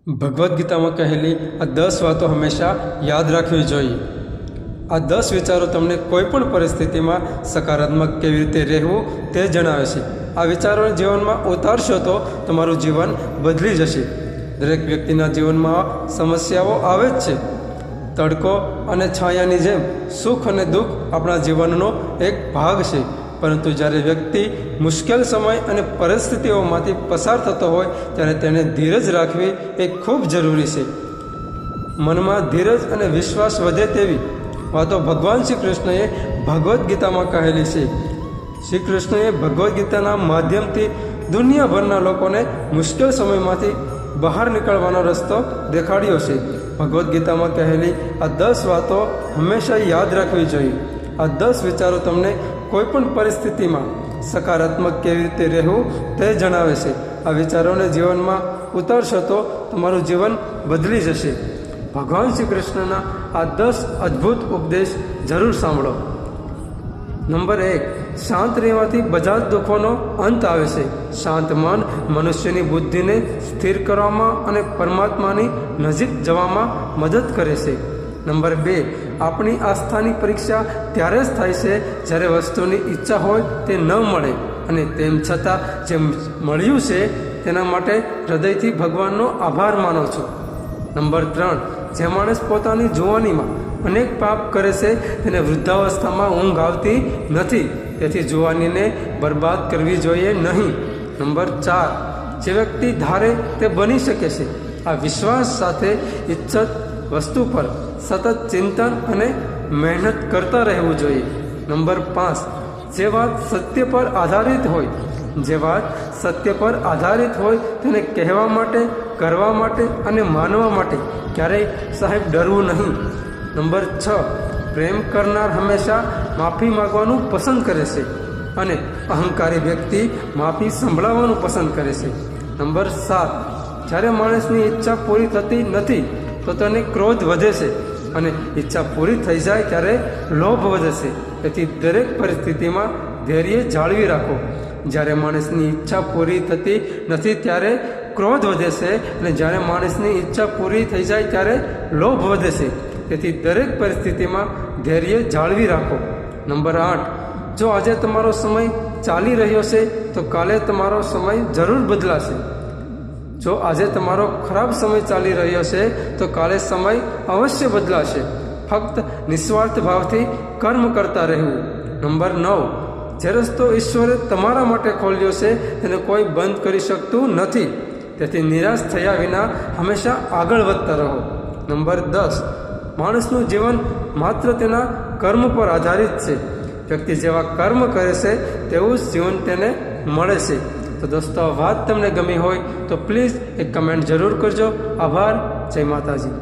ભગવદ્ ગીતામાં કહેલી આ 10 વાતો હંમેશા યાદ રાખવી જોઈએ। આ 10 વિચારો તમને કોઈપણ પરિસ્થિતિમાં સકારાત્મક કેવી રીતે રહેવું તે જણાવે છે। આ વિચારોને જીવનમાં ઉતારશો તો તમારું જીવન બદલી જશે। દરેક વ્યક્તિના જીવનમાં સમસ્યાઓ આવે જ છે। તડકો અને છાયાની જેમ સુખ અને દુઃખ આપણા જીવનનો એક ભાગ છે, પરંતુ જ્યારે વ્યક્તિ મુશ્કેલ સમય અને પરિસ્થિતિઓમાંથી પસાર થતો હોય ત્યારે તેને ધીરજ રાખવી એ ખૂબ જરૂરી છે। મનમાં ધીરજ અને વિશ્વાસ વધે તેવી વાતો ભગવાન શ્રી કૃષ્ણએ ભગવદ્ ગીતામાં કહેલી છે। શ્રી કૃષ્ણએ ભગવદ્ ગીતાના માધ્યમથી દુનિયાભરના લોકોને મુશ્કેલ સમયમાંથી બહાર નીકળવાનો રસ્તો દેખાડ્યો છે। ભગવદ્ ગીતામાં કહેલી આ 10 વાતો હંમેશા યાદ રાખવી જોઈએ। આ 10 વિચારો તમને કોઈપણ પરિસ્થિતિમાં સકારાત્મક કેવી રીતે રહેવું તે જણાવે છે। આ વિચારોને જીવનમાં ઉતારશો તો તમારું જીવન બદલી જશે। ભગવાન શ્રી કૃષ્ણના આ 10 અદ્ભુત ઉપદેશ જરૂર સાંભળો। નંબર 1, શાંત રહેવાથી બધા જ દુઃખોનો અંત આવે છે। શાંત મન મનુષ્યની બુદ્ધિને સ્થિર કરવામાં અને પરમાત્માની નજીક જવામાં મદદ કરે છે। નંબર 2, આપણી આસ્થાની પરીક્ષા ત્યારે જ થાય છે જ્યારે વસ્તુની ઈચ્છા હોય તે ન મળે અને તેમ છતાં જે મળ્યું છે તેના માટે હૃદયથી ભગવાનનો આભાર માનો છો। નંબર 3, જે માણસ પોતાની જુવાનીમાં અનેક પાપ કરે છે તેને વૃદ્ધાવસ્થામાં ઊંઘ આવતી નથી, તેથી જુવાનીને બરબાદ કરવી જોઈએ નહીં। નંબર 4, જે વ્યક્તિ ધારે તે બની શકે છે। આ વિશ્વાસ સાથે ઈચ્છિત વસ્તુ પર સતત ચિંતન અને મહેનત કરતા રહેવું જોઈએ। નંબર 5, જે વાત સત્ય પર આધારિત હોય તેને કહેવા માટે, કરવા માટે અને માનવા માટે ક્યારેય સાહેબ ડરવું નહીં। નંબર 6, પ્રેમ કરનાર હંમેશા માફી માગવાનું પસંદ કરે છે અને અહંકારી વ્યક્તિ માફી સંભળાવવાનું પસંદ કરે છે। નંબર 7, જ્યારે માણસની ઈચ્છા પૂરી થતી નથી તો તેને ક્રોધ વધે છે અને ઈચ્છા પૂરી થઈ જાય ત્યારે લોભ વધે છે, તેથી દરેક પરિસ્થિતિમાં ધૈર્ય જાળવી રાખો। જ્યારે માણસની ઈચ્છા પૂરી થતી નથી ત્યારે ક્રોધ વધે છે અને જ્યારે માણસની ઈચ્છા પૂરી થઈ જાય ત્યારે લોભ વધે છે, તેથી દરેક પરિસ્થિતિમાં ધૈર્ય જાળવી રાખો। નંબર 8, જો આજે તમારો સમય ચાલી રહ્યો છે તો કાલે તમારો સમય જરૂર બદલાશે। જો આજે તમારો ખરાબ સમય ચાલી રહ્યો છે તો કાલે સમય અવશ્ય બદલાશે। ફક્ત નિસ્વાર્થ ભાવથી કર્મ કરતા રહેવું। નંબર 9, જે રસ્તો ઈશ્વરે તમારા માટે ખોલ્યો છે તેને કોઈ બંધ કરી શકતું નથી, તેથી નિરાશ થયા વિના હંમેશા આગળ વધતા રહો। નંબર 10, માણસનું જીવન માત્ર તેના કર્મ પર આધારિત છે। વ્યક્તિ જેવા કર્મ કરે છે તેવું જ જીવન તેને મળે છે। તો દોસ્તો, આ વાત તમને ગમી હોય તો પ્લીઝ એક કમેન્ટ જરૂર કરજો। આભાર। જય માતાજી।